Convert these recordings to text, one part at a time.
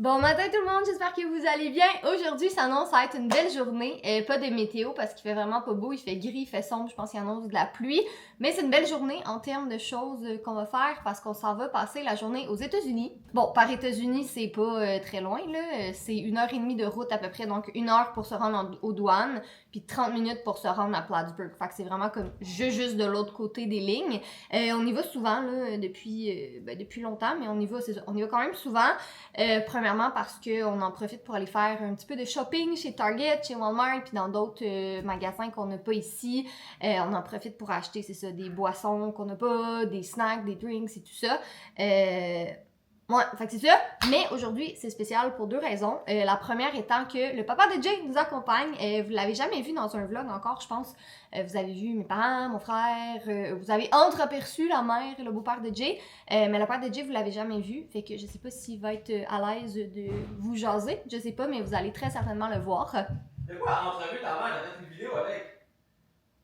Bon matin tout le monde, j'espère que vous allez bien. Aujourd'hui, ça annonce à être une belle journée. Pas de météo parce qu'il fait vraiment pas beau, il fait gris, il fait sombre, je pense qu'il annonce de la pluie. Mais c'est une belle journée en termes de choses qu'on va faire parce qu'on s'en va passer la journée aux États-Unis. Bon, par États-Unis, c'est pas très loin, là. C'est 1h30 de route à peu près, donc 1 heure pour se rendre aux douanes, puis 30 minutes pour se rendre à Plattsburgh. Fait que c'est vraiment comme juste de l'autre côté des lignes. On y va souvent, là, depuis longtemps, mais on y va quand même souvent. Premièrement parce qu'on en profite pour aller faire un petit peu de shopping chez Target, chez Walmart, puis dans d'autres magasins qu'on n'a pas ici. On en profite pour acheter, c'est ça, des boissons qu'on n'a pas, des snacks, des drinks et tout ça. Ouais, fait que c'est ça. Mais aujourd'hui, c'est spécial pour deux raisons. La première étant que le papa de Jay nous accompagne. Vous l'avez jamais vu dans un vlog encore, je pense. Vous avez vu mes parents, mon frère. Vous avez entreaperçu la mère et le beau-père de Jay. Mais le père de Jay, vous l'avez jamais vu. Fait que je sais pas s'il va être à l'aise de vous jaser. Je sais pas, mais vous allez très certainement le voir. De quoi entrevue ta mère? T'as fait une vidéo avec?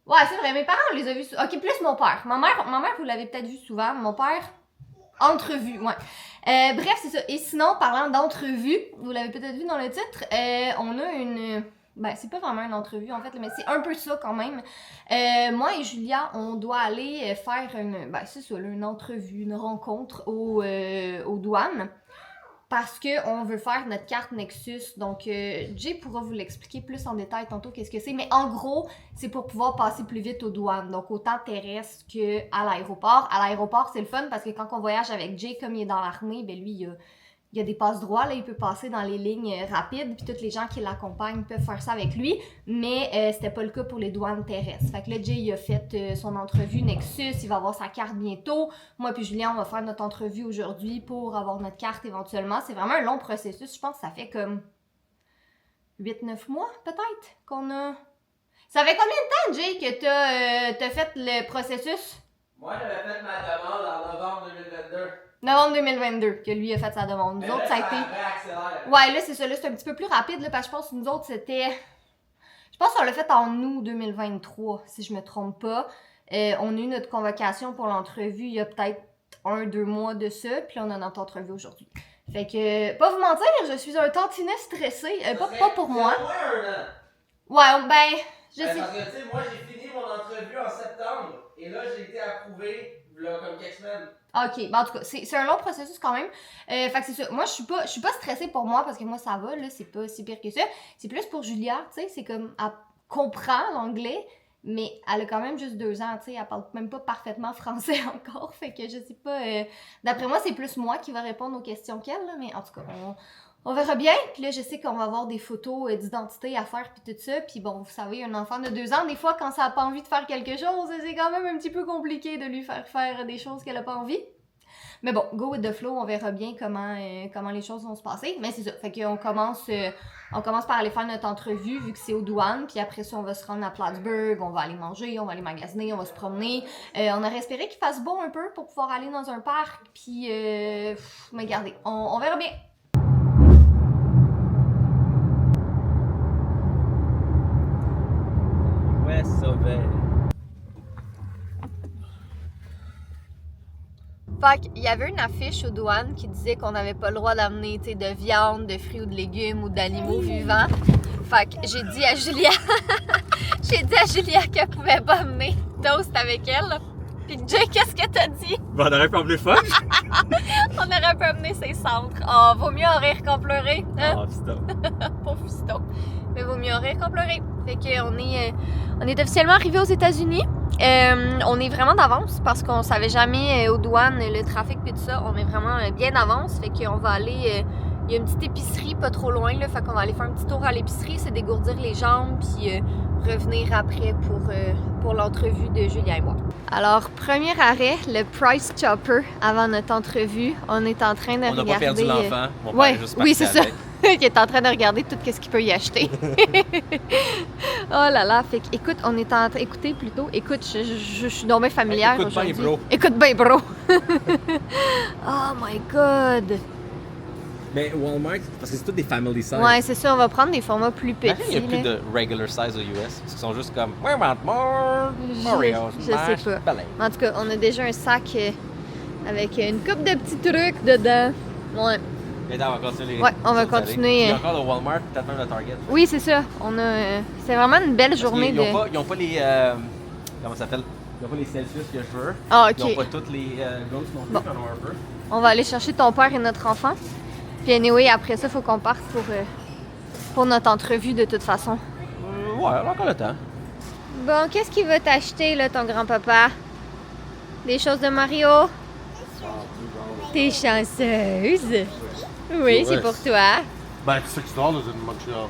Ouais, c'est vrai. Mes parents, on les a vus. Ok, plus mon père. Ma mère, vous l'avez peut-être vu souvent. Mon père... Entrevue, ouais. Bref, c'est ça. Et sinon, parlant d'entrevue, vous l'avez peut-être vu dans le titre, on a une... Ben, c'est pas vraiment une entrevue, en fait, mais c'est un peu ça, quand même. Moi et Julia, on doit aller faire une... Ben, c'est ça, là, une entrevue, une rencontre aux douanes. Parce qu'on veut faire notre carte Nexus. Donc, Jay pourra vous l'expliquer plus en détail tantôt qu'est-ce que c'est. Mais en gros, c'est pour pouvoir passer plus vite aux douanes. Donc, autant terrestre qu'à l'aéroport. À l'aéroport, c'est le fun parce que quand on voyage avec Jay, comme il est dans l'armée, ben lui, il y a des passes droits, là, il peut passer dans les lignes rapides, puis tous les gens qui l'accompagnent peuvent faire ça avec lui, mais c'était pas le cas pour les douanes terrestres. Fait que là, Jay, il a fait son entrevue Nexus, il va avoir sa carte bientôt. Moi puis Julien, on va faire notre entrevue aujourd'hui pour avoir notre carte éventuellement. C'est vraiment un long processus, je pense que ça fait comme 8-9 mois, peut-être, qu'on a... Ça fait combien de temps, Jay, que t'as fait le processus? Moi, j'avais fait ma demande en novembre 2022. Novembre 2022, que lui a fait sa demande. Nous autres, ça a été... Ouais, là, c'est ça. Là, c'est un petit peu plus rapide, là, parce que je pense que nous autres, c'était... Je pense qu'on l'a fait en août 2023, si je me trompe pas. On a eu notre convocation pour l'entrevue il y a peut-être 1-2 mois de ça, puis là, on a notre entrevue aujourd'hui. Fait que, pas vous mentir, je suis un tantinet stressée. Pas pour moi. C'est au moins 1 an. Ouais, ben, je sais. Parce que, tu sais, moi, j'ai fini mon entrevue en septembre, et là, j'ai été approuvé, là, comme quelques semaines. Ok, ben en tout cas, c'est un long processus quand même. Fait que c'est ça. Moi, je suis pas stressée pour moi parce que moi, ça va, là, c'est pas si pire que ça. C'est plus pour Julia, tu sais, c'est comme, elle comprend l'anglais, mais elle a quand même juste 2 ans, tu sais, elle parle même pas parfaitement français encore. Fait que je sais pas, d'après moi, c'est plus moi qui va répondre aux questions qu'elle, là, mais en tout cas, on verra bien. Puis là, je sais qu'on va avoir des photos d'identité à faire puis tout ça. Puis bon, vous savez, un enfant de 2 ans, des fois, quand ça a pas envie de faire quelque chose, c'est quand même un petit peu compliqué de lui faire des choses qu'elle a pas envie. Mais bon, go with the flow, on verra bien comment les choses vont se passer. Mais c'est ça, fait qu'on commence par aller faire notre entrevue vu que c'est aux douanes. Puis après ça, on va se rendre à Plattsburgh, on va aller manger, on va aller magasiner, on va se promener. On aurait espéré qu'il fasse beau un peu pour pouvoir aller dans un parc. Puis, mais regardez, on verra bien. Ouais, sauvé. Fait qu'il y avait une affiche aux douanes qui disait qu'on n'avait pas le droit d'amener de viande, de fruits ou de légumes ou d'animaux vivants. Fait que j'ai dit à Julia qu'elle pouvait pas amener toast avec elle. Puis Jay, qu'est-ce que t'as dit? Bon, on aurait pu emmener fun. On aurait pu amener ses centres. Oh, vaut mieux en rire qu'en pleurer. Hein? Oh, fiston. Pauvre fiston. Mais vaut mieux en rire qu'en pleurer. Fait qu'on est officiellement arrivé aux États-Unis. On est vraiment d'avance parce qu'on savait jamais aux douanes le trafic et tout ça. On est vraiment bien d'avance. Fait qu'on va aller... il y a une petite épicerie pas trop loin. Là, fait qu'on va aller faire un petit tour à l'épicerie, se dégourdir les jambes puis revenir après pour l'entrevue de Julien et moi. Alors, premier arrêt, le Price Chopper avant notre entrevue. On est en train de regarder... On n'a pas perdu l'enfant. Mon ouais, père est juste oui, parti c'est ça. avec. Qui est en train de regarder tout ce qu'il peut y acheter. Oh là là, fait écoute, on est en train... Écoutez plutôt, écoute, je suis donc bien familière aujourd'hui. Écoute bien, bro. Oh my God. Mais Walmart, parce que c'est tous des family size. Ouais, c'est ça, on va prendre des formats plus petits. Il n'y a plus de regular size aux US, parce qu'ils sont juste comme We want more Oreos, je sais pas. Belay. En tout cas, on a déjà un sac avec une coupe de petits trucs dedans. Ouais. Mais là, on va continuer. Ouais, on va continuer. Il y a encore le Walmart, peut-être même le Target. Oui, c'est ça. On a. C'est vraiment une belle journée Ils de. n'ont pas les. Comment ça s'appelle? Ils n'ont pas les Celsius que je veux. Ah, ok. Ils n'ont pas toutes les Ghosts non plus, Bon. j'en ai un peu. On va aller chercher ton père et notre enfant. Puis anyway, après ça, il faut qu'on parte pour notre entrevue de toute façon. Ouais, on a encore le temps. Bon, qu'est-ce qu'il va t'acheter, là, ton grand-papa? Des choses de Mario? T'es chanceuse. Oui, c'est pour toi. Back $6 in Montreal.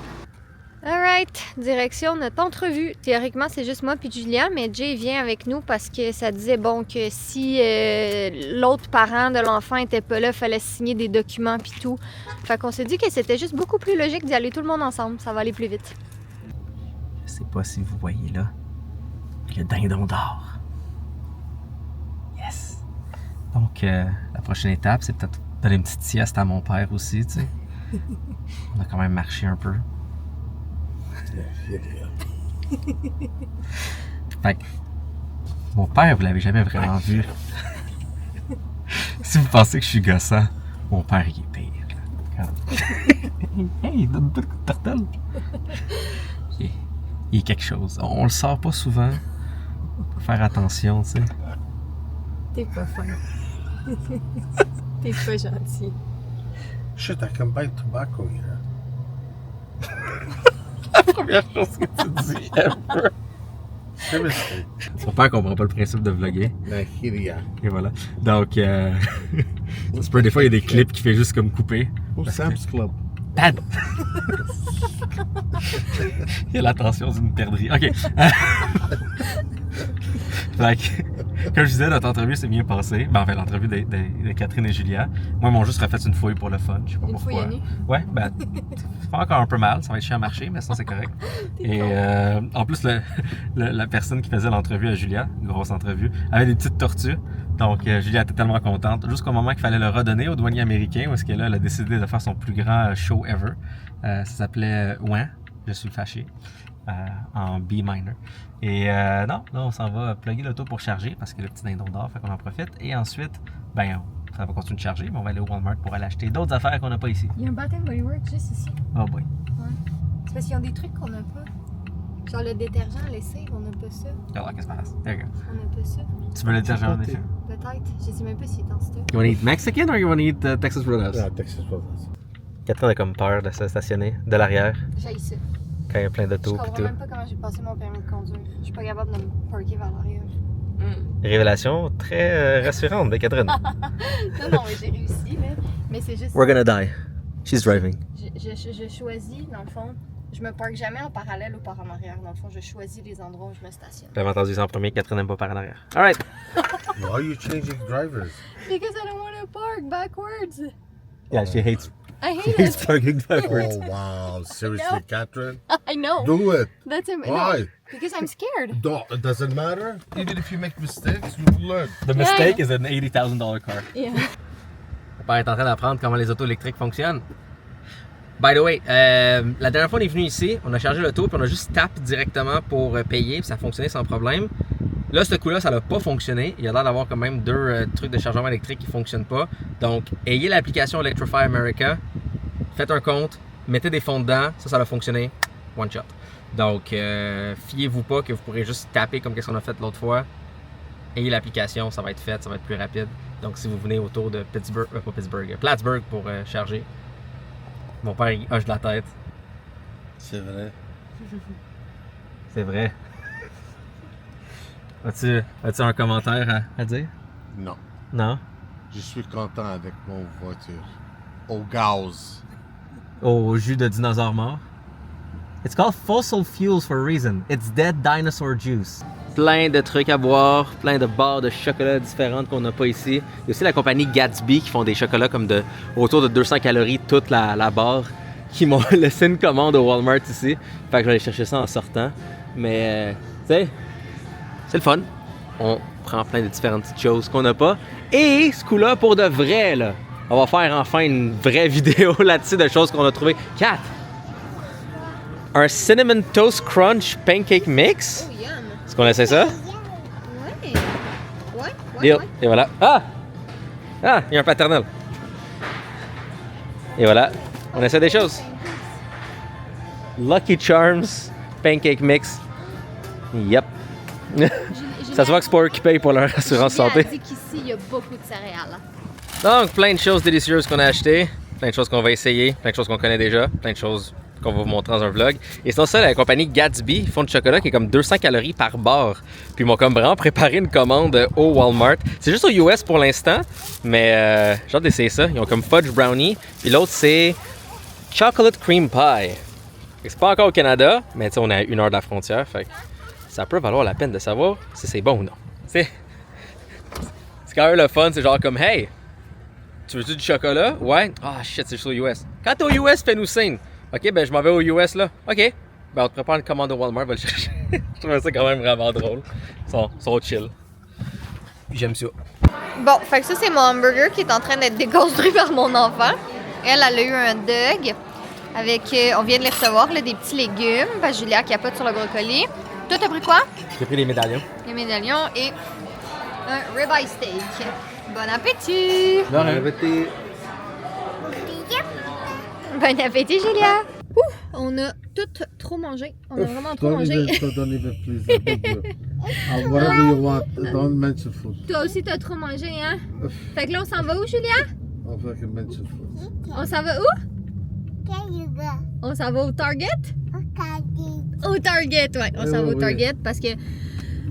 Alright, direction notre entrevue. Théoriquement, c'est juste moi puis Julia, mais Jay vient avec nous parce que ça disait, bon, que si l'autre parent de l'enfant était pas là, il fallait signer des documents puis tout. Fait qu'on s'est dit que c'était juste beaucoup plus logique d'y aller tout le monde ensemble. Ça va aller plus vite. Je sais pas si vous voyez là. Le dindon d'or. Yes! Donc, la prochaine étape, c'est peut-être donner une petite sieste à mon père aussi, tu sais. On a quand même marché un peu. Fait que, mon père, vous l'avez jamais vraiment vu. Si vous pensez que je suis gossant, mon père, il est pire. Hey, donne-toi de tartale. Il est quelque chose. On le sort pas souvent. Faut faire attention, tu sais. T'es pas fin. T'es pas gentil. Shit, I can buy tobacco here. La première chose que tu dis ever. Seriously. Mon père comprend pas le principe de vlogger. Like, here you are. Et voilà. Donc, ça se peut, des fois, il y a des clips qui fait juste comme couper. Ou Sam's Club. Dad! Il y a l'attention d'une perdrix. OK. Fait que, comme je disais, notre entrevue s'est bien passée. Ben, enfin, l'entrevue de Catherine et Julia. Moi, ils m'ont juste refait une fouille pour le fun. Je sais pas Une pourquoi. fouille à nu? Ouais, ben, ça fait encore un peu mal. Ça va être chiant à marcher, mais sinon, c'est correct. Et en plus, la personne qui faisait l'entrevue à Julia, une grosse entrevue, avait des petites tortues. Donc, Julia était tellement contente. Jusqu'au moment qu'il fallait le redonner au douanier américain, où est-ce qu'elle elle a décidé de faire son plus grand show ever. Ça s'appelait Ouin, je suis fâché, en B minor. Et non, là, on s'en va plugger l'auto pour charger, parce que le petit dindon d'or, fait qu'on en profite. Et ensuite, ben, ça va continuer de charger, mais on va aller au Walmart pour aller acheter d'autres affaires qu'on n'a pas ici. Il y a un Bath Body Works juste ici. Oh boy. Ouais. C'est parce qu'ils ont des trucs qu'on n'a pas. Genre le détergent à lessive, on n'a pas ça. Alors, qu'est-ce qui se passe? There you go. On n'a pas ça. Tu veux le dire, genre, en effet? Peut-être. Je sais même pas s'il est en stock. You wanna eat Mexican or you wanna eat Texas Roadhouse? Yeah, Texas Roadhouse. Catherine a comme peur de se stationner de l'arrière J'aille ça. quand il y a plein Je d'autos et comprends tout. même pas comment j'ai passé mon permis de conduire. Je suis pas capable de me parker vers l'arrière. Révélation très rassurante de Catherine. Non, mais j'ai réussi, là. Mais c'est juste. We're gonna die. She's driving. Je choisis, dans le fond, je me parque jamais en parallèle ou par en arrière. Dans le fond, je choisis les endroits où je me stationne. T'avais entendu ça en premier, Catherine n'aime pas par en arrière. Alright. Why are you changing drivers? Because I don't want to park backwards. Yeah, she hates I hate it. parking backwards. Oh, wow. Seriously, Catherine? I know. Do it. That's a, Why? No, because I'm scared. No, it doesn't matter. Even if you make mistakes, you will learn. The mistake is an $80,000 car. Yeah. Mon père est en train d'apprendre comment les autos électriques fonctionnent. By the way, la dernière fois on est venu ici, on a chargé l'auto puis on a juste tapé directement pour payer puis ça a fonctionné sans problème. Là, ce coup-là, ça n'a pas fonctionné. Il y a l'air d'avoir quand même deux trucs de chargement électrique qui ne fonctionnent pas. Donc, ayez l'application Electrify America, faites un compte, mettez des fonds dedans, ça va fonctionner one shot. Donc, fiez-vous pas que vous pourrez juste taper comme qu'est-ce qu'on a fait l'autre fois. Ayez l'application, ça va être fait, ça va être plus rapide. Donc, si vous venez autour de Pittsburgh, pas Pittsburgh, Plattsburgh pour charger, mon père il hoche de la tête. C'est vrai. C'est vrai. As-tu un commentaire à dire? Non. Non? Je suis content avec mon voiture. Au gaz. Au jus de dinosaure mort? It's called fossil fuels for a reason. It's dead dinosaur juice. Plein de trucs à boire, plein de barres de chocolat différentes qu'on n'a pas ici. Il y a aussi la compagnie Gatsby qui font des chocolats comme autour de 200 calories toute la barre, qui m'ont laissé une commande au Walmart ici. Fait que je vais aller chercher ça en sortant. Mais, tu sais, c'est le fun. On prend plein de différentes petites choses qu'on n'a pas. Et ce coup-là, pour de vrai, là, on va faire enfin une vraie vidéo là-dessus de choses qu'on a trouvées. 4. Un Cinnamon Toast Crunch Pancake Mix. Oh, yum. Est-ce qu'on essaie ça? Ouais. Ouais. Deal. Et voilà. Ah! Ah! Il y a un paternel. Et voilà, on essaie des choses. Lucky Charms, pancake mix. Yep. Ça se voit que c'est pas eux qui payent pour leur assurance santé. Elle dit qu'ici, il y a beaucoup de céréales. Donc, plein de choses délicieuses qu'on a achetées, plein de choses qu'on va essayer, plein de choses qu'on connaît déjà, plein de choses qu'on va vous montrer dans un vlog. Et sinon ça, la compagnie Gatsby, ils font du chocolat qui est comme 200 calories par barre. Puis ils m'ont comme vraiment préparé une commande au Walmart. C'est juste aux US pour l'instant, mais j'ai hâte d'essayer ça. Ils ont comme fudge brownie. Puis l'autre, c'est chocolate cream pie. C'est pas encore au Canada, mais tu sais, on est à 1 heure de la frontière, fait que ça peut valoir la peine de savoir si c'est bon ou non. C'est quand même le fun, c'est genre comme, hey, tu veux-tu du chocolat? Ouais. Ah shit, c'est juste aux US. Quand t'es aux US, fais-nous signe. Ok, ben je m'en vais aux US là. Ok. Ben on te prépare une commande au Walmart, va le chercher. Je trouve ça quand même vraiment drôle. Ils sont chill. Puis j'aime ça. Bon, fait que ça, c'est mon hamburger qui est en train d'être déconstruit par mon enfant. Elle a eu un dog avec, on vient de les recevoir, là, des petits légumes. Parce que Julia capote sur le brocoli. Toi, t'as pris quoi? J'ai pris les médaillons. Les médaillons et un ribeye steak. Bon appétit! Bon appétit! Bon appétit, Julia! Ouh, on a tout trop mangé. On a vraiment trop mangé. Don't even please. I beg you. Whatever you want, don't mention food. Toi aussi, t'as trop mangé, hein? Fait que là, on s'en va où, Julia? Don't fucking mention food. On s'en va où? On s'en va au Target? Au Target, ouais. On s'en va au Target parce que...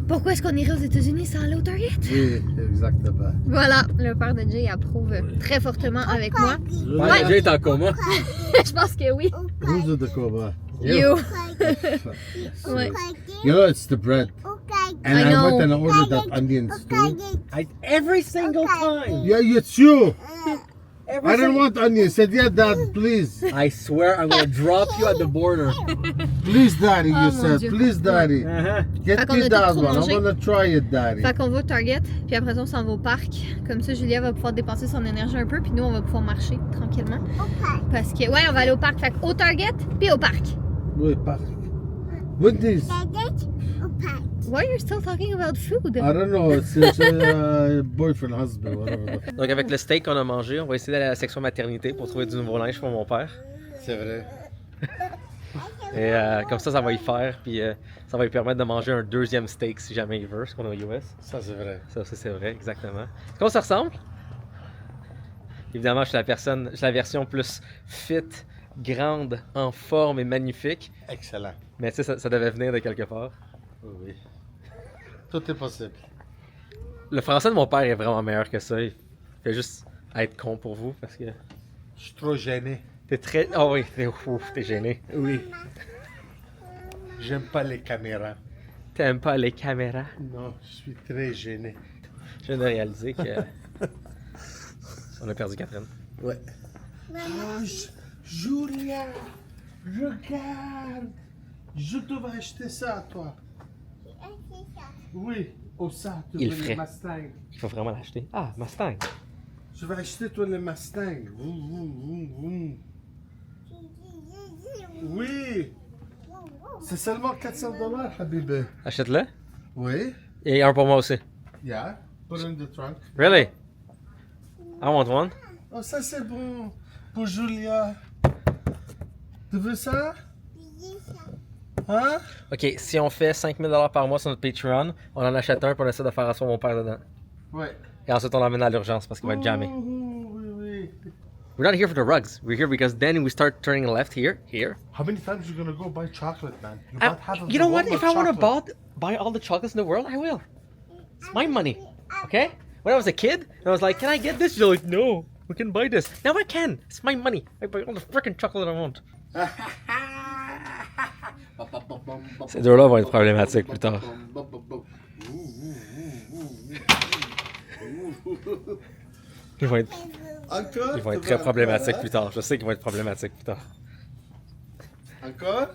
Pourquoi est-ce qu'on irait aux États-Unis sans aller au Target? Oui, exactement. Voilà, le père de Jay approuve très fortement avec moi. Ouais, Jay est en coma. Je pense que oui. Who's in the coma? You. Ouais. You know, it's the bread. And I know. went and ordered that onions too. Every single time! Yeah, it's you. I don't want onions. Said, yeah, Dad, please. I swear I'm gonna drop you at the border. Please, Daddy, Oh, you mon said. Dieu. Please, Daddy. Uh-huh. Fait qu'on Get a me tout that trop one. mangé. I'm gonna try it, Daddy. Fait qu'on va au Target, puis après ça, on s'en va au parc. Comme ça, Julia va pouvoir dépenser son énergie un peu, puis nous, on va pouvoir marcher tranquillement. Parce que, ouais, on va aller au parc. Fait qu'au Target, puis au parc. Wait, Patrick. Wendy's. Why are you still talking about food? I don't know. It's boyfriend, husband, whatever. Donc avec le steak qu'on a mangé, on va essayer d'aller à la section maternité pour trouver du nouveau linge pour mon père. C'est vrai. Et comme ça va y faire, puis ça va lui permettre de manger un deuxième steak si jamais il veut, parce qu'on est aux US. Ça, c'est vrai. Ça c'est vrai, exactement. Est-ce qu'on se ressemble? Évidemment, je suis la version plus fit, grande, en forme et magnifique. Excellent. Mais tu sais, ça devait venir de quelque part. Oui. Tout est possible. Le français de mon père est vraiment meilleur que ça. Il fait juste être con pour vous, parce que Je suis trop gêné. t'es très... Oh oui, t'es gêné. Oui. J'aime pas les caméras. T'aimes pas les caméras? Non, je suis très gêné. Je viens de réaliser que... on a perdu Catherine. Ouais. Oh, Julia, regarde. Je te vais acheter ça à toi. Oui, au ça, tu Il veux ferait. les Mustang. Il faut vraiment l'acheter. Ah, Mustang. Je vais acheter toi les Mustang. Vroom, vroom, vroom, vroom. Oui, c'est seulement 400 $, Habibi. Achète-le. Oui, Et un pour moi aussi. yeah. Put in the trunk. Really? I want one. Oh, ça c'est bon pour Julia. Tu veux ça? Hein? Ok, si on fait 5 000 $ par mois sur notre Patreon, on en achète un pour on essaie de faire asseoir mon père dedans. Ouais. Et ensuite on l'emmène à l'urgence parce qu'il va être jamais. Oui, oui. We're not here for the rugs. We're here because then we start turning left here. How many times you gonna go buy chocolate, man? You I- bought half of you the know what? Walmart If I want to chocolate. buy all the chocolates in the world, I will. It's my money. Okay? When I was a kid, I was like, can I get this? You're like, no, we can buy this. Now I can. It's my money. I buy all the freaking chocolate I want. Ces deux-là vont être problématiques plus tard. Ils vont être, Encore? ils vont être Tu très veux problématiques encore, plus tard. Je sais qu'ils vont être problématiques plus tard. hein? Encore?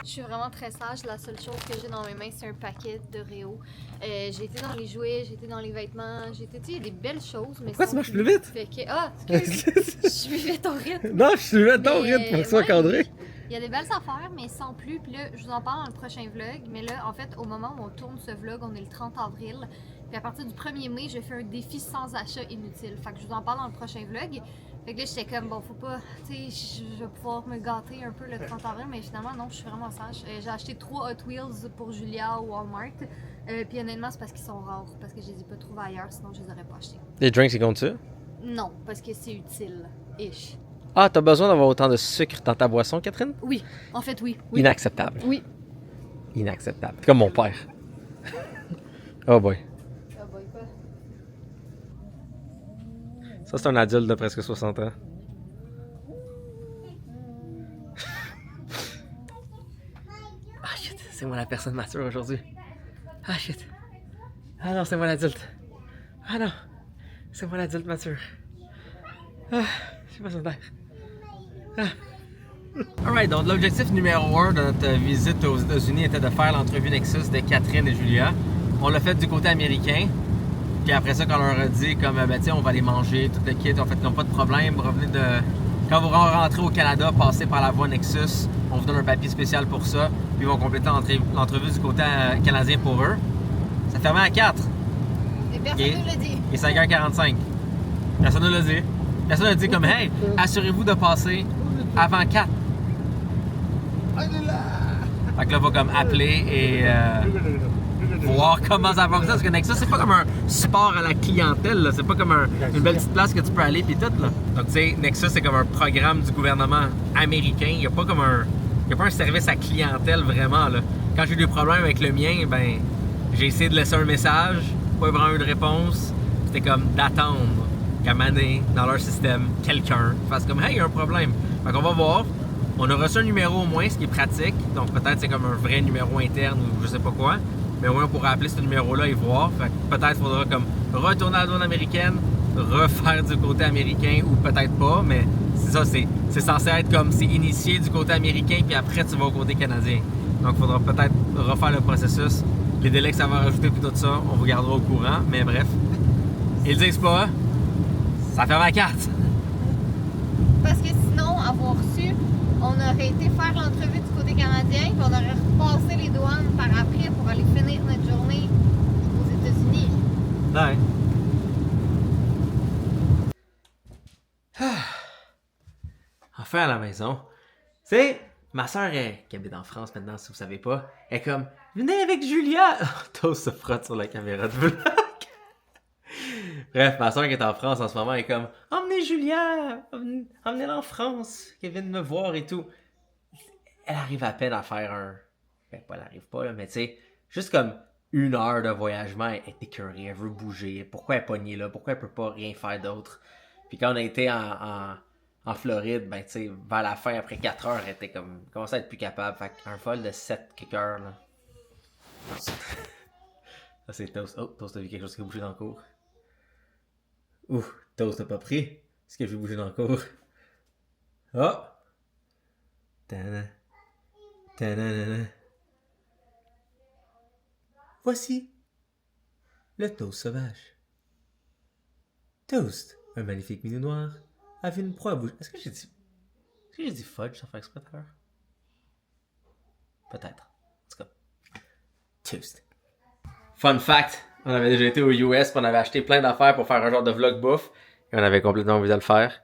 Je suis vraiment très sage. La seule chose que j'ai dans mes mains, c'est un paquet de Réo. J'ai été dans les jouets, j'ai été dans les vêtements, j'ai été... Tu sais, il y a des belles choses, mais... Pourquoi sans tu marches plus vite? Fait que... Ah, excuse, je suivais ton rythme. Non, je suis là ton Mais, rythme pour que ça soit ouais, cadré. Il y a des belles affaires, mais sans plus. Puis là, je vous en parle dans le prochain vlog. Mais là, en fait, au moment où on tourne ce vlog, on est le 30 avril. Puis à partir du 1er mai, je fais un défi sans achat inutile. Fait que je vous en parle dans le prochain vlog. Fait que là, j'étais comme, bon, faut pas, tu sais, je vais pouvoir me gâter un peu le 30 avril, mais finalement, non, je suis vraiment sage. J'ai acheté 3 Hot Wheels pour Julia au Walmart. Puis honnêtement, c'est parce qu'ils sont rares, parce que je les ai pas trouvés ailleurs, sinon je les aurais pas achetés. Les drinks, c'est compte ça? Non, parce que c'est utile. Ish. Ah, t'as besoin d'avoir autant de sucre dans ta boisson, Catherine? Oui, en fait, oui. Oui. Inacceptable. Oui. Inacceptable. Comme mon père. Oh boy. Ah bah, quoi? Ça, c'est un adulte de presque 60 ans. Ah shit, c'est moi la personne mature aujourd'hui. Ah shit. Ah non, c'est moi l'adulte. Ah non, c'est moi l'adulte mature. Ah, j'ai pas besoin d'air. Ah. Alright, donc l'objectif numéro 1 de notre visite aux États-Unis était de faire l'entrevue Nexus de Catherine et Julia. On l'a fait du côté américain. Puis après ça, quand on leur a dit, comme, ben tiens, on va aller manger, tout le kit, on fait comme pas de problème, revenez de. Quand vous rentrez au Canada, passez par la voie Nexus, on vous donne un papier spécial pour ça, puis ils vont compléter l'entrevue du côté canadien pour eux. Ça fermait à 4. Et personne ne l'a dit. Et 5h45. Personne ne l'a dit. Personne n'a dit comme, hey, assurez-vous de passer avant 4. Fait que là, on va comme appeler et voir comment ça fonctionne. Parce que Nexus, c'est pas comme un support à la clientèle, là. C'est pas comme une belle petite place que tu peux aller pis tout, là. Donc, tu sais, Nexus, c'est comme un programme du gouvernement américain. Il y a pas comme il y a pas un service à clientèle vraiment, là. Quand j'ai eu des problèmes avec le mien, ben, j'ai essayé de laisser un message, pas vraiment eu de réponse. C'était comme d'attendre qu'à maner dans leur système, quelqu'un fasse comme, hey, il y a un problème. Fait qu'on va voir. On a reçu un numéro au moins, ce qui est pratique. Donc peut-être c'est comme un vrai numéro interne ou je sais pas quoi. Mais au moins on pourra appeler ce numéro-là et voir. Fait que peut-être qu'il faudra comme retourner à la douane américaine, refaire du côté américain ou peut-être pas. Mais c'est ça, c'est censé être comme c'est initié du côté américain puis après tu vas au côté canadien. Donc il faudra peut-être refaire le processus. Les délais que ça va rajouter puis tout ça, on vous gardera au courant. Mais bref, ils le disent pas. Ça ferme à 4. Parce que sinon, avoir su, on aurait été faire l'entrevue du côté canadien, puis on aurait repassé les douanes par après pour aller finir notre journée aux États-Unis. Ouais. Enfin à la maison. Tu sais, ma soeur qui habite en France maintenant, si vous savez pas, elle est comme venez avec Julia! Toast se frotte sur la caméra de vlog. Bref, ma soeur qui est en France en ce moment est comme emmenez Julia! Emmenez-la en France, qu'elle vienne me voir et tout. Elle arrive à peine à faire un. Ben, elle arrive pas là, mais tu sais, juste comme 1 heure de voyagement, elle est écœurée, elle veut bouger. Pourquoi elle est pognée là? Pourquoi elle peut pas rien faire d'autre? Puis quand on a été en Floride, ben tu sais, vers la fin, après 4 heures, elle était comme. Elle commençait à être plus capable. Fait qu'un vol de 7 quelques heures là. Ça c'est Toast. Oh, Toast a vu quelque chose qui a bougé dans le cours. Ouh, Toast n'a pas pris. Est-ce que je vais bouger dans le cours? Oh! Tana. Tana. Voici le Toast sauvage. Toast, un magnifique minou noir, avait une proie à bouger. Est-ce que j'ai dit fudge sans faire exprès tout à l'heure? Peut-être. En tout cas, Toast. Fun fact, on avait déjà été aux US, puis on avait acheté plein d'affaires pour faire un genre de vlog bouffe, et on avait complètement envie de le faire.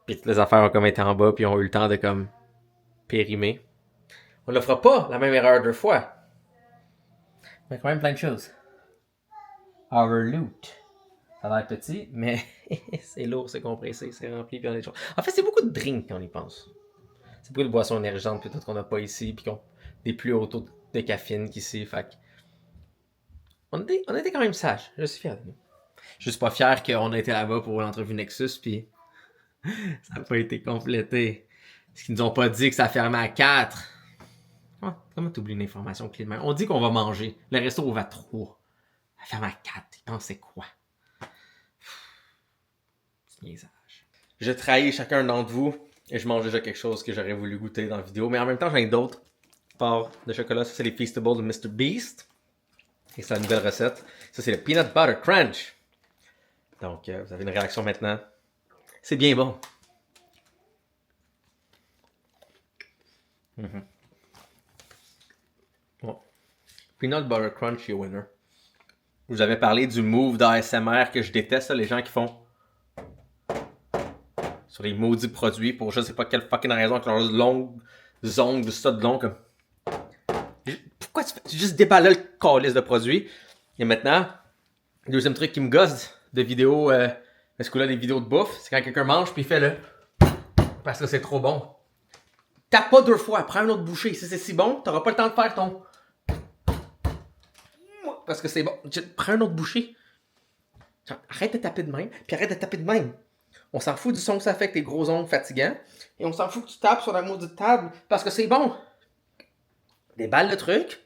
Puis toutes les affaires ont comme été en bas, puis ont eu le temps de comme périmer. On ne fera pas la même erreur 2 fois. Mais quand même plein de choses. Our loot. Ça a l'air petit, mais c'est lourd, c'est compressé, c'est rempli, puis on a des choses. En fait, c'est beaucoup de drinks quand on y pense. C'est beaucoup de boissons énergisantes, puis tout qu'on n'a pas ici, puis qu'on des plus hauts taux de caféine qu'ici. Fait que on était quand même sages. Je suis fier de nous. Je suis pas fier qu'on a été là-bas pour l'entrevue Nexus, puis ça n'a pas été complété. Parce qu'ils nous ont pas dit que ça fermait à 4. Comment t'oublies une information clé de main? On dit qu'on va manger. Le resto ouvre à 3. Ça ferme à 4. Ils pensaient quoi? C'est niaisage. Je trahis chacun d'entre vous et je mange déjà quelque chose que j'aurais voulu goûter dans la vidéo. Mais en même temps, j'en ai d'autres parts de chocolat. Ça, c'est les Feastables de Mr. Beast. Et c'est la nouvelle recette. Ça, c'est le Peanut Butter Crunch. Donc, vous avez une réaction maintenant. C'est bien bon. Bon. Peanut Butter Crunch est winner. Je vous avais parlé du move d'ASMR que je déteste, là, les gens qui font sur les maudits produits pour je sais pas quelle fucking raison avec leurs longues ongles, ça de long comme. Pourquoi tu juste déballes le calice de produits? Et maintenant, le deuxième truc qui me gosse de vidéos, ce coup-là, des vidéos de bouffe, c'est quand quelqu'un mange puis il fait le parce que c'est trop bon. Tape pas 2 fois, prends une autre bouchée. Si c'est si bon, t'auras pas le temps de faire ton. Parce que c'est bon. Prends une autre bouchée. Arrête de taper de même, puis arrête de taper de même. On s'en fout du son que ça fait avec tes gros ongles fatigants. Et on s'en fout que tu tapes sur la maudite table parce que c'est bon. Déballe le truc,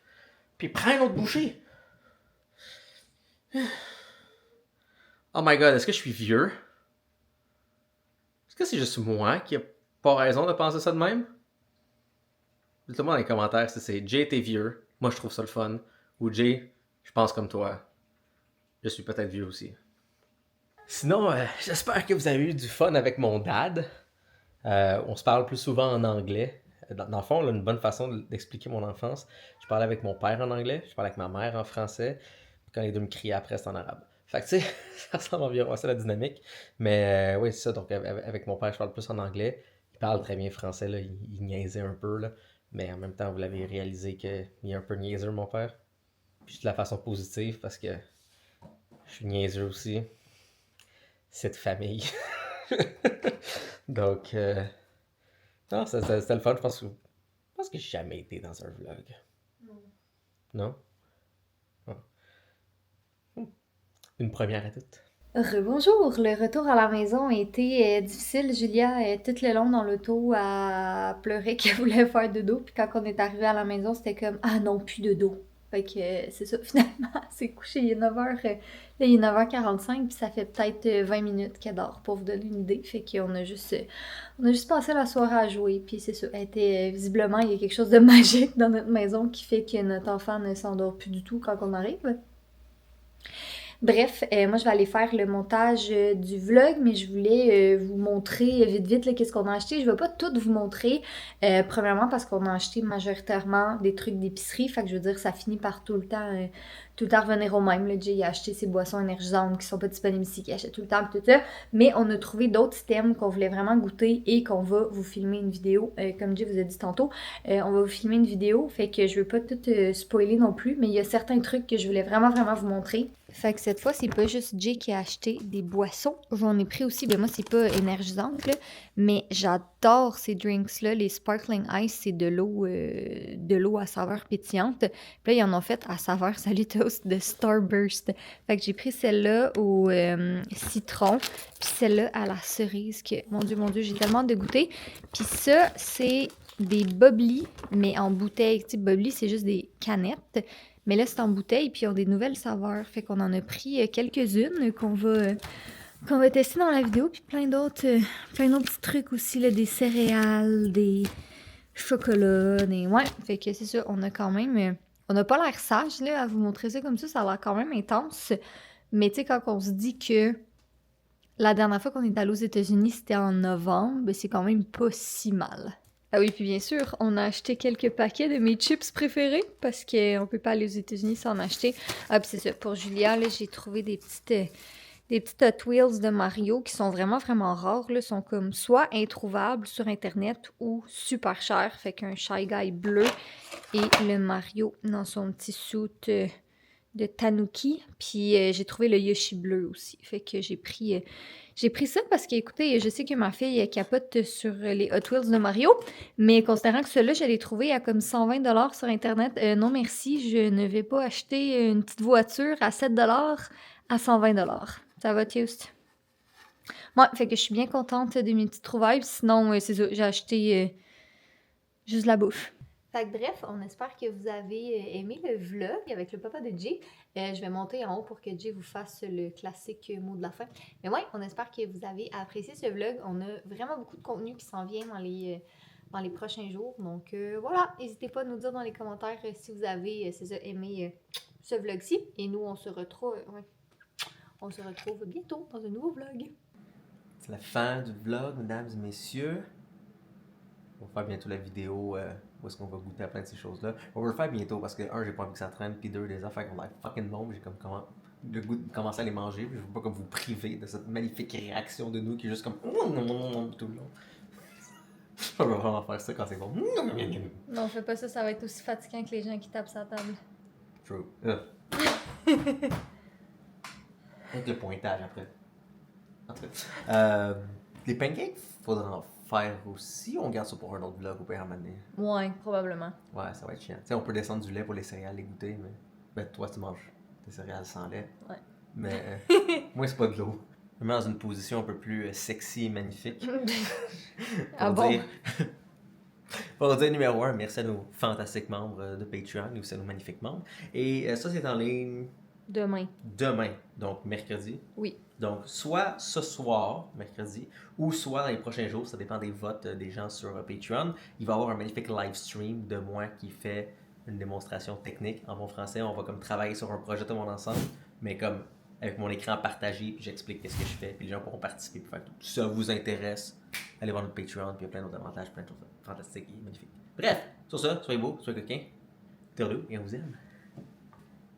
puis prends une autre bouchée. Oh my god, est-ce que je suis vieux? Est-ce que c'est juste moi qui a pas raison de penser ça de même? Dites-le-moi dans les commentaires si c'est Jay, t'es vieux. Moi, je trouve ça le fun. Ou Jay, je pense comme toi. Je suis peut-être vieux aussi. Sinon, j'espère que vous avez eu du fun avec mon dad. On se parle plus souvent en anglais. Dans le fond, là, une bonne façon d'expliquer mon enfance, je parlais avec mon père en anglais, je parlais avec ma mère en français, puis quand les deux me criaient après, c'est en arabe. Fait que tu sais, ça ressemble environ à ça la dynamique. Mais oui, c'est ça, donc avec mon père, je parle plus en anglais. Il parle très bien français, là, il niaisait un peu, là. Mais en même temps, vous l'avez réalisé qu'il est un peu niaiseux, mon père. Puis de la façon positive, parce que je suis niaiseux aussi. Cette famille. Donc, non, c'était le fun. Je pense que j'ai jamais été dans un vlog. Non? Ah. Une première à toutes. Rebonjour, le retour à la maison a été difficile. Julia est tout le long dans l'auto à pleurer qu'elle voulait faire dodo. Puis quand on est arrivé à la maison, c'était comme ah non, plus de dos. Fait que c'est ça, finalement, c'est couché. Il est 9h, là, il est 9h45, puis ça fait peut-être 20 minutes qu'elle dort, pour vous donner une idée. Fait qu'on a juste passé la soirée à jouer, puis c'est ça. Elle était, visiblement, il y a quelque chose de magique dans notre maison qui fait que notre enfant ne s'endort plus du tout quand on arrive. Bref, moi je vais aller faire le montage du vlog, mais je voulais vous montrer vite là, qu'est-ce qu'on a acheté. Je vais pas tout vous montrer, premièrement parce qu'on a acheté majoritairement des trucs d'épicerie, fait que je veux dire ça finit par tout le temps revenir au même. Là, Jay a acheté ses boissons énergisantes qui sont pas disponibles ici, qui achète tout le temps tout ça, mais on a trouvé d'autres items qu'on voulait vraiment goûter et qu'on va vous filmer une vidéo, comme Jay vous a dit tantôt, on va vous filmer une vidéo, fait que je veux pas tout spoiler non plus, mais il y a certains trucs que je voulais vraiment vous montrer. Fait que cette fois, c'est pas juste Jay qui a acheté des boissons. J'en ai pris aussi, ben moi, c'est pas énergisante, là, mais j'adore ces drinks-là. Les Sparkling Ice, c'est de l'eau à saveur pétillante. Puis là, ils en ont fait à saveur Salut Toast de Starburst. Fait que j'ai pris celle-là au citron, puis celle-là à la cerise, que, mon Dieu, j'ai tellement de goûter. Puis ça, c'est des bubbly, mais en bouteille. Tu sais, bubbly, c'est juste des canettes. Mais là, c'est en bouteille, puis ils ont des nouvelles saveurs. Fait qu'on en a pris quelques-unes qu'on va tester dans la vidéo. Puis plein d'autres petits trucs aussi, là, des céréales, des chocolats, des... Ouais, fait que c'est ça, on a quand même... on n'a pas l'air sage, là, à vous montrer ça comme ça a l'air quand même intense. Mais tu sais, quand on se dit que la dernière fois qu'on est allé aux États-Unis, c'était en novembre, ben, c'est quand même pas si mal. Ah oui, puis bien sûr, on a acheté quelques paquets de mes chips préférés parce qu'on peut pas aller aux États-Unis sans en acheter. Ah, puis c'est ça, pour Julia, là, j'ai trouvé des petites Hot Wheels de Mario qui sont vraiment rares, là, sont comme soit introuvables sur Internet ou super chers. Fait qu'un Shy Guy bleu et le Mario dans son petit suit de Tanuki. Puis j'ai trouvé le Yoshi bleu aussi. Fait que j'ai pris ça parce que, écoutez, je sais que ma fille capote sur les Hot Wheels de Mario, mais considérant que ceux-là, je l'ai trouvé à comme 120$ sur Internet, non merci, je ne vais pas acheter une petite voiture à 7$ à 120$. Ça va, Toast? Ouais, fait que je suis bien contente de mes petites trouvailles. Sinon, c'est ça, j'ai acheté juste la bouffe. Fait que bref, on espère que vous avez aimé le vlog avec le papa de Jay. Je vais monter en haut pour que Jay vous fasse le classique mot de la fin. Mais ouais, on espère que vous avez apprécié ce vlog. On a vraiment beaucoup de contenu qui s'en vient dans les prochains jours. Donc voilà, n'hésitez pas à nous dire dans les commentaires si vous avez aimé ce vlog-ci. Et nous, on se retrouve bientôt dans un nouveau vlog. C'est la fin du vlog, mesdames et messieurs. On va faire bientôt la vidéo où est-ce qu'on va goûter à plein de ces choses-là. On va le faire bientôt parce que, un, j'ai pas envie que ça traîne, puis deux, les affaires qu'on a fucking longues, j'ai comme comment le goût de commencer à les manger. Puis je veux pas comme vous priver de cette magnifique réaction de nous qui est juste comme tout le long. Je vais vraiment faire ça quand c'est bon. Non, fais pas ça, ça va être aussi fatigant que les gens qui tapent sa table. True. Avec le pointage après. En tout cas. Les pancakes, faudra en faire aussi. On garde ça pour un autre vlog au pire à un moment donné. Ouais, probablement. Ouais, ça va être chiant. Tu sais, on peut descendre du lait pour les céréales, les goûter, mais. Ben, toi, tu manges tes céréales sans lait. Ouais. Mais moi, c'est pas de l'eau. Je me mets dans une position un peu plus sexy et magnifique. Ah Pour bon? dire- Pour dire numéro 1, merci à nos fantastiques membres de Patreon et aussi à nos magnifiques membres. Et ça, c'est en ligne Demain. demain, donc mercredi. Oui. Donc, soit ce soir, mercredi, ou soit dans les prochains jours, ça dépend des votes des gens sur Patreon. Il va y avoir un magnifique live stream de moi qui fait une démonstration technique en bon français. On va comme travailler sur un projet tout le monde ensemble, mais comme avec mon écran partagé, puis j'explique qu'est-ce que je fais, puis les gens pourront participer. Puis si ça vous intéresse, allez voir notre Patreon, puis il y a plein d'autres avantages, plein de choses fantastiques et magnifiques. Bref, sur ça, soyez beaux, soyez coquins, tournez et on vous aime.